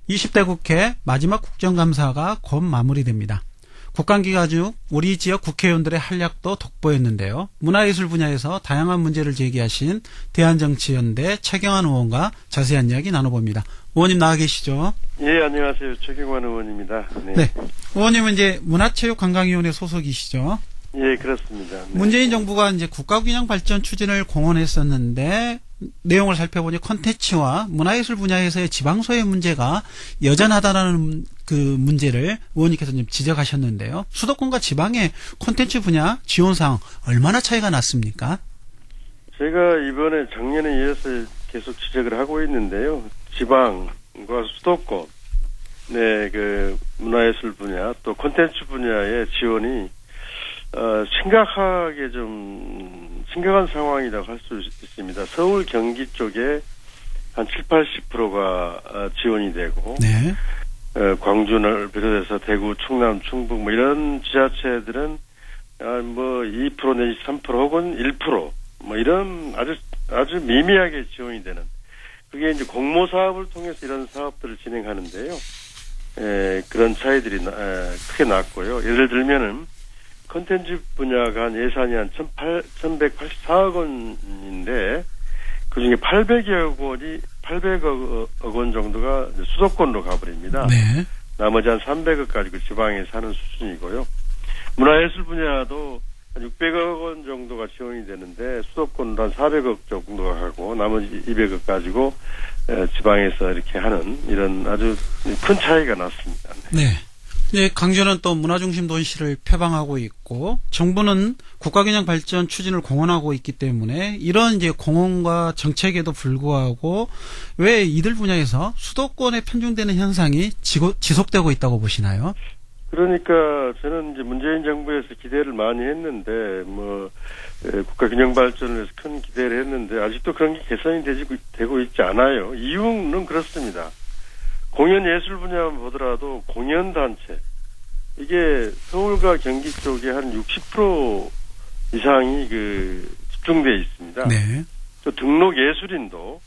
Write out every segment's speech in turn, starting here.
20대 국회 마지막 국정감사가 곧 마무리됩니다. 국감기간 중 우리 지역 국회의원들의 활약도 돋보였는데요. 문화예술 분야에서 다양한 문제를 제기하신 대한정치연대 최경환 의원과 자세한 이야기 나눠봅니다. 의원님 나와 계시죠? 예, 안녕하세요. 최경환 의원입니다. 네. 의원님은 이제 문화체육관광위원회 소속이시죠? 예, 그렇습니다. 네. 문재인 정부가 이제 국가균형 발전 추진을 공언했었는데 내용을 살펴보니 콘텐츠와 문화예술 분야에서의 지방소의 문제가 여전하다라는 그 문제를 의원님께서 좀 지적하셨는데요. 수도권과 지방의 콘텐츠 분야 지원 사항 얼마나 차이가 났습니까? 제가 이번에 작년에 이어서 계속 지적을 하고 있는데요. 지방과 수도권, 네, 그 문화예술 분야 또 콘텐츠 분야의 지원이 심각한 상황이라고 할 수 있습니다. 서울, 경기 쪽에 한 80%가 지원이 되고, 네. 광주를 비롯해서 대구, 충남, 충북 뭐 이런 지자체들은 2% 내지 3% 혹은 1% 뭐 이런 아주 미미하게 지원이 되는 그게 이제 공모 사업을 통해서 이런 사업들을 진행하는데요. 그런 차이들이 크게 났고요. 예를 들면은 콘텐츠 분야가 한 예산이 한 1,184억 원인데 그중에 800억 원 정도가 수도권으로 가버립니다. 네. 나머지 한 300억 가지고 지방에 사는 수준이고요. 문화예술 분야도 한 600억 원 정도가 지원이 되는데 수도권으로 한 400억 정도가 가고 나머지 200억 가지고 지방에서 이렇게 하는 이런 아주 큰 차이가 났습니다. 네. 네, 강주는 또 문화중심 도시를 표방하고 있고 정부는 국가균형 발전 추진을 공언하고 있기 때문에 이런 이제 공언과 정책에도 불구하고 왜 이들 분야에서 수도권에 편중되는 현상이 지속되고 있다고 보시나요? 그러니까 저는 이제 문재인 정부에서 기대를 많이 했는데 국가균형 발전을 위해서 큰 기대를 했는데 아직도 그런 게 개선이 되고 있지 않아요. 이유는 그렇습니다. 공연 예술 분야만 보더라도 공연 단체 이게 서울과 경기 쪽에 한 60% 이상이 집중돼 있습니다. 네. 또 등록 예술인도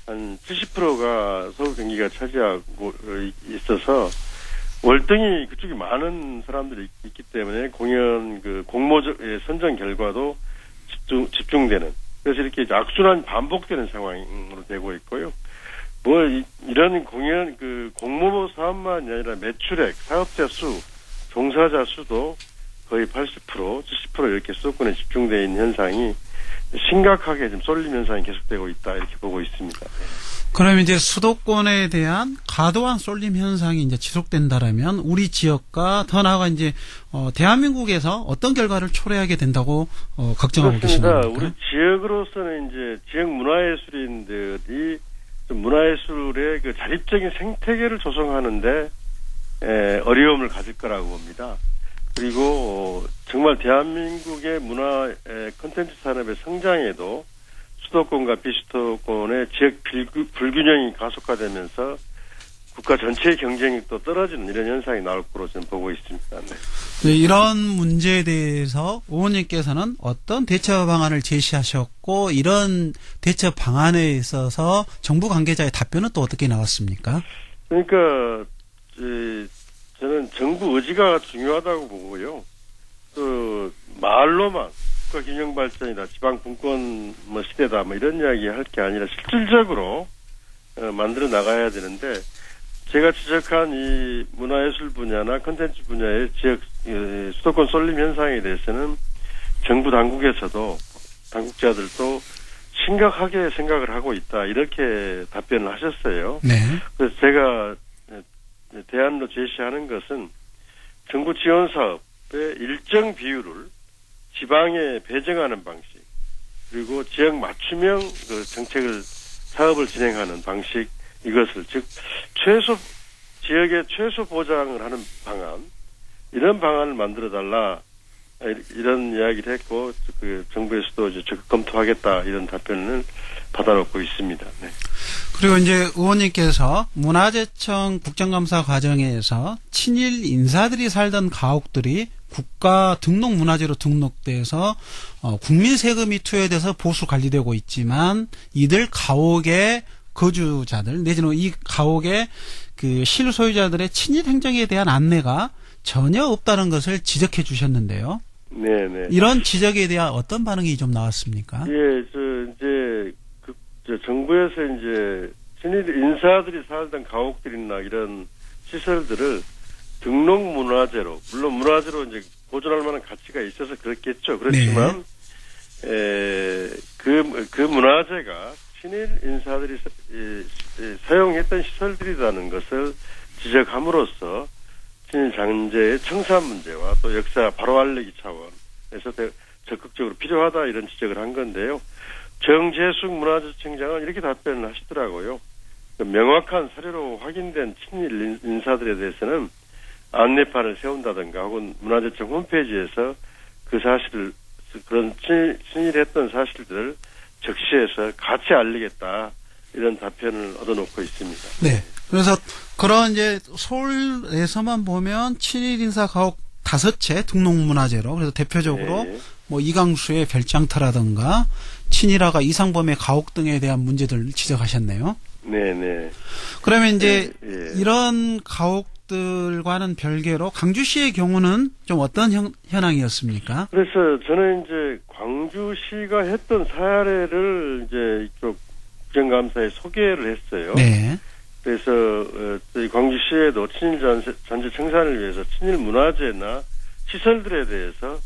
한 70%가 서울 경기가 차지하고 있어서 월등히 그쪽에 많은 사람들이 있기 때문에 공연 공모 선정 결과도 집중되는 그래서 이렇게 악순환 반복되는 상황으로 되고 있고요. 이런 공연 공모 사업만이 아니라 매출액, 사업자 수, 종사자 수도 거의 80%, 70% 이렇게 수도권에 집중되어 있는 현상이 심각하게 좀 쏠림 현상이 계속되고 있다 이렇게 보고 있습니다. 그럼 이제 수도권에 대한 과도한 쏠림 현상이 이제 지속된다라면 우리 지역과 더 나아가 이제 대한민국에서 어떤 결과를 초래하게 된다고 걱정하고 계십니까? 우리 지역으로서는 이제 지역 문화예술인들이 문화예술의 자립적인 생태계를 조성하는데 어려움을 가질 거라고 봅니다. 그리고 정말 대한민국의 문화 콘텐츠 산업의 성장에도 수도권과 비수도권의 지역 불균형이 가속화되면서 국가 전체의 경쟁력도 떨어지는 이런 현상이 나올 거로 저는 보고 있습니다. 네. 네, 이런 문제에 대해서 의원님께서는 어떤 대처 방안을 제시하셨고 이런 대처 방안에 있어서 정부 관계자의 답변은 또 어떻게 나왔습니까? 그러니까 저는 정부 의지가 중요하다고 보고요. 또 말로만 국가균형 발전이다, 지방 분권 시대다 이런 이야기 할 게 아니라 실질적으로 만들어 나가야 되는데 제가 지적한 이 문화예술 분야나 콘텐츠 분야의 지역 수도권 쏠림 현상에 대해서는 정부 당국에서도 당국자들도 심각하게 생각을 하고 있다 이렇게 답변을 하셨어요. 네. 그래서 제가 대안으로 제시하는 것은 정부 지원 사업의 일정 비율을 지방에 배정하는 방식 그리고 지역 맞춤형 사업을 진행하는 방식 이것을 즉 지역의 최소 보장을 하는 방안 이런 방안을 만들어 달라 이런 이야기를 했고 정부에서도 이제 적극 검토하겠다 이런 답변을 받아놓고 있습니다. 네. 그리고 이제 의원님께서 문화재청 국정감사 과정에서 친일 인사들이 살던 가옥들이 국가 등록 문화재로 등록돼서 국민 세금이 투여돼서 보수 관리되고 있지만 이들 가옥의 거주자들 내지는 이 가옥의 그 실소유자들의 친일 행정에 대한 안내가 전혀 없다는 것을 지적해 주셨는데요. 네네. 이런 지적에 대한 어떤 반응이 좀 나왔습니까? 예, 정부에서 이제 친일 인사들이 살던 가옥들이나 이런 시설들을 등록문화재로, 물론 문화재로 이제 보존할 만한 가치가 있어서 그렇겠죠. 그렇지만, 그 문화재가 친일 인사들이 사용했던 시설들이라는 것을 지적함으로써 친일 장제의 청산 문제와 또 역사 바로 알리기 차원에서 적극적으로 필요하다 이런 지적을 한 건데요. 정재숙 문화재청장은 이렇게 답변을 하시더라고요. 명확한 사료로 확인된 친일 인사들에 대해서는 안내판을 세운다든가 혹은 문화재청 홈페이지에서 그 사실을 그런 친일했던 사실들을 적시해서 같이 알리겠다 이런 답변을 얻어놓고 있습니다. 네. 그래서 그런 이제 서울에서만 보면 친일 인사 가옥 5채 등록문화재로 그래서 대표적으로 네. 뭐 이강수의 별장터라든가 친일화가 이상범의 가옥 등에 대한 문제들을 지적하셨네요. 네네. 그러면 이제 예. 이런 가옥들과는 별개로 광주시의 경우는 좀 어떤 현황이었습니까? 그래서 저는 이제 광주시가 했던 사례를 이제 이쪽 국정감사에 소개를 했어요. 네. 그래서 저희 광주시에도 친일 잔재 청산을 위해서 친일 문화재나 시설들에 대해서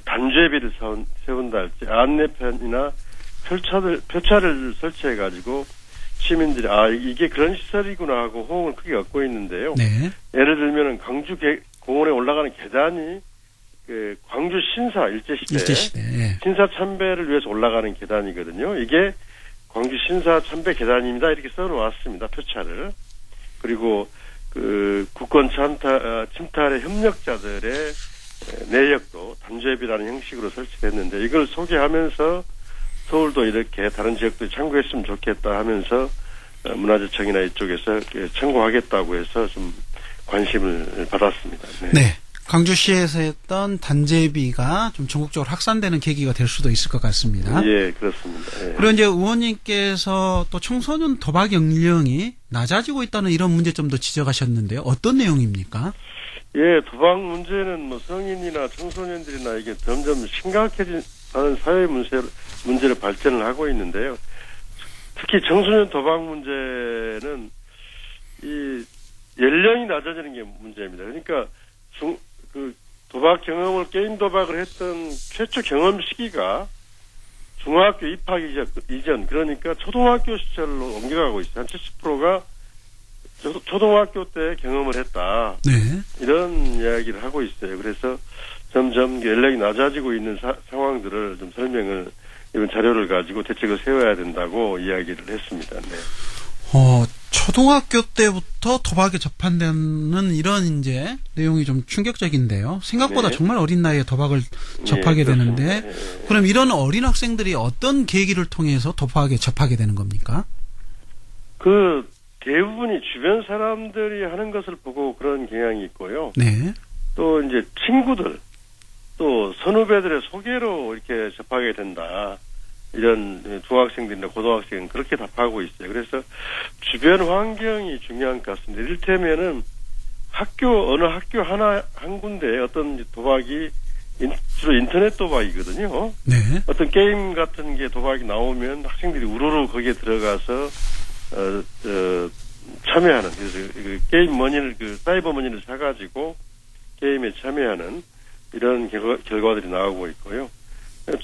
단죄비를 세운다 할지 안내편이나 표차를 설치해 가지고 시민들이 이게 그런 시설이구나 하고 호응을 크게 얻고 있는데요. 네. 예를 들면은 광주 공원에 올라가는 계단이 그 광주 신사 일제시대 예. 신사 참배를 위해서 올라가는 계단이거든요. 이게 광주 신사 참배 계단입니다. 이렇게 써놓았습니다. 표차를. 그리고 그 국권 침탈의 협력자들의 내역도 단죄비라는 형식으로 설치됐는데 이걸 소개하면서 서울도 이렇게 다른 지역도 참고했으면 좋겠다 하면서 문화재청이나 이쪽에서 청구하겠다고 해서 좀 관심을 받았습니다. 네. 네. 광주시에서 했던 단죄비가 좀 전국적으로 확산되는 계기가 될 수도 있을 것 같습니다. 예, 그렇습니다. 예. 그리고 이제 의원님께서 또 청소년 도박 연령이 낮아지고 있다는 이런 문제점도 지적하셨는데요. 어떤 내용입니까? 예, 도박 문제는 뭐 성인이나 청소년들이나 이게 점점 심각해지는 사회 문제로 발전을 하고 있는데요. 특히 청소년 도박 문제는 이 연령이 낮아지는 게 문제입니다. 그러니까 그 도박 경험을 게임 도박을 했던 최초 경험 시기가 중학교 입학 이전 그러니까 초등학교 시절로 옮겨가고 있어요. 한 70%가 초등학교 때 경험을 했다. 네. 이런 이야기를 하고 있어요. 그래서 점점 연령이 낮아지고 있는 상황들을 좀 설명을 이번 자료를 가지고 대책을 세워야 된다고 이야기를 했습니다. 네. 초등학교 때부터 도박에 접한다는 이런 이제 내용이 좀 충격적인데요. 생각보다 네. 정말 어린 나이에 도박을 접하게 되는데, 네. 그럼 이런 어린 학생들이 어떤 계기를 통해서 도박에 접하게 되는 겁니까? 그 대부분이 주변 사람들이 하는 것을 보고 그런 경향이 있고요. 네. 또 이제 친구들, 또 선후배들의 소개로 이렇게 접하게 된다. 이런 중학생들이나 고등학생은 그렇게 답하고 있어요. 그래서 주변 환경이 중요한 것 같습니다. 이를테면은 어느 학교 한 군데에 어떤 도박이 주로 인터넷 도박이거든요. 네. 어떤 게임 같은 게 도박이 나오면 학생들이 우르르 거기에 들어가서 참여하는, 그래서 그 게임 머니를, 사이버 머니를 사가지고 게임에 참여하는 이런 결과들이 나오고 있고요.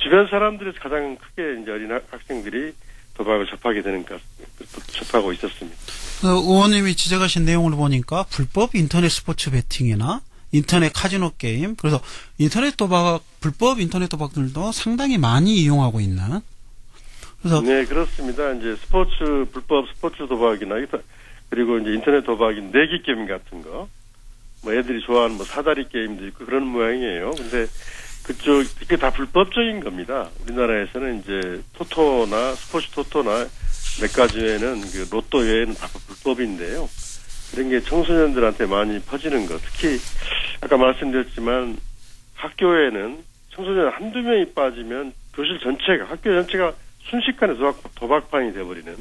주변 사람들에서 가장 크게 이제 어린 학생들이 도박을 접하고 있었습니다. 의원님이 지적하신 내용을 보니까 불법 인터넷 스포츠 베팅이나 인터넷 카지노 게임, 그래서 불법 인터넷 도박들도 상당히 많이 이용하고 있는. 그래서 네, 그렇습니다. 이제 불법 스포츠 도박이나 그리고 이제 인터넷 도박인 내기 게임 같은 거, 뭐 애들이 좋아하는 뭐 사다리 게임도 있고 그런 모양이에요. 근데 그게 다 불법적인 겁니다. 우리나라에서는 이제 스포츠 토토나 몇 가지 외에는 그 로또 외에는 다 불법인데요. 이런 게 청소년들한테 많이 퍼지는 것. 특히 아까 말씀드렸지만 학교에는 청소년 한두 명이 빠지면 학교 전체가 순식간에 도박판이 돼버리는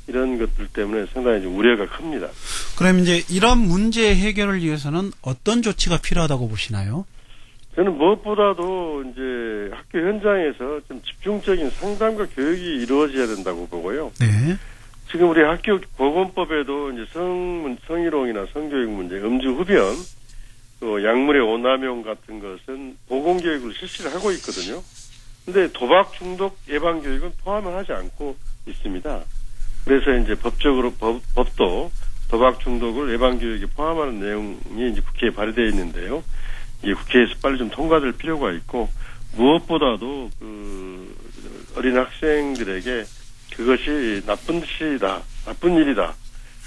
이런 것들 때문에 상당히 좀 우려가 큽니다. 그럼 이제 이런 문제 해결을 위해서는 어떤 조치가 필요하다고 보시나요? 저는 무엇보다도 이제 학교 현장에서 좀 집중적인 상담과 교육이 이루어져야 된다고 보고요. 네. 지금 우리 학교 보건법에도 이제 성희롱이나 성교육 문제, 음주 흡연, 또 약물의 오남용 같은 것은 보건교육을 실시를 하고 있거든요. 근데 도박 중독 예방 교육은 포함을 하지 않고 있습니다. 그래서 이제 법도 도박 중독을 예방 교육에 포함하는 내용이 이제 국회에 발의되어 있는데요. 이게 국회에서 빨리 좀 통과될 필요가 있고, 무엇보다도 그 어린 학생들에게 그것이 나쁜 짓이다, 나쁜 일이다.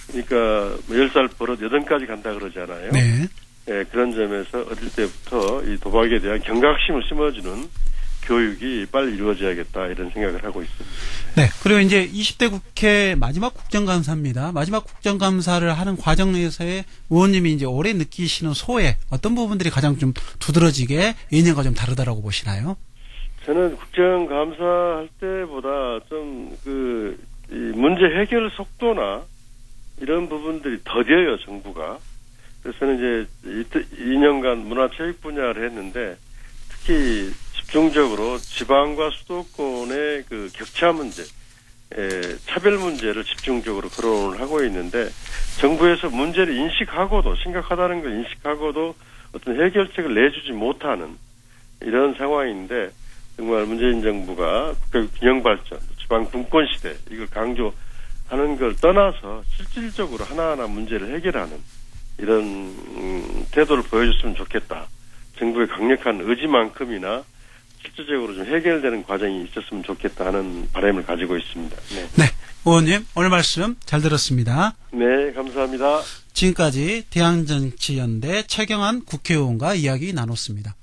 그러니까 10살 버릇 8까지 간다 그러잖아요. 네. 예, 그런 점에서 어릴 때부터 이 도박에 대한 경각심을 심어주는 교육이 빨리 이루어져야겠다 이런 생각을 하고 있습니다. 네. 그리고 이제 20대 국회 마지막 국정감사입니다. 마지막 국정감사를 하는 과정 내에서의 의원님이 이제 올해 느끼시는 소회 어떤 부분들이 가장 좀 두드러지게 예년과 좀 다르다라고 보시나요? 저는 국정감사할 때보다 좀 이 문제 해결 속도나 이런 부분들이 더뎌요, 정부가. 그래서 저는 이제 2년간 문화체육 분야를 했는데 특히 집중적으로 지방과 수도권의 그 격차 문제, 차별 문제를 집중적으로 거론을 하고 있는데 정부에서 문제를 인식하고도 심각하다는 걸 인식하고도 어떤 해결책을 내주지 못하는 이런 상황인데 정말 문재인 정부가 국가 균형 발전, 지방 분권 시대 이걸 강조하는 걸 떠나서 실질적으로 하나하나 문제를 해결하는 이런 태도를 보여줬으면 좋겠다. 정부의 강력한 의지만큼이나 실질적으로 좀 해결되는 과정이 있었으면 좋겠다 하는 바람을 가지고 있습니다. 네. 네. 의원님, 오늘 말씀 잘 들었습니다. 네, 감사합니다. 지금까지 대한정치연대 최경환 국회의원과 이야기 나눴습니다.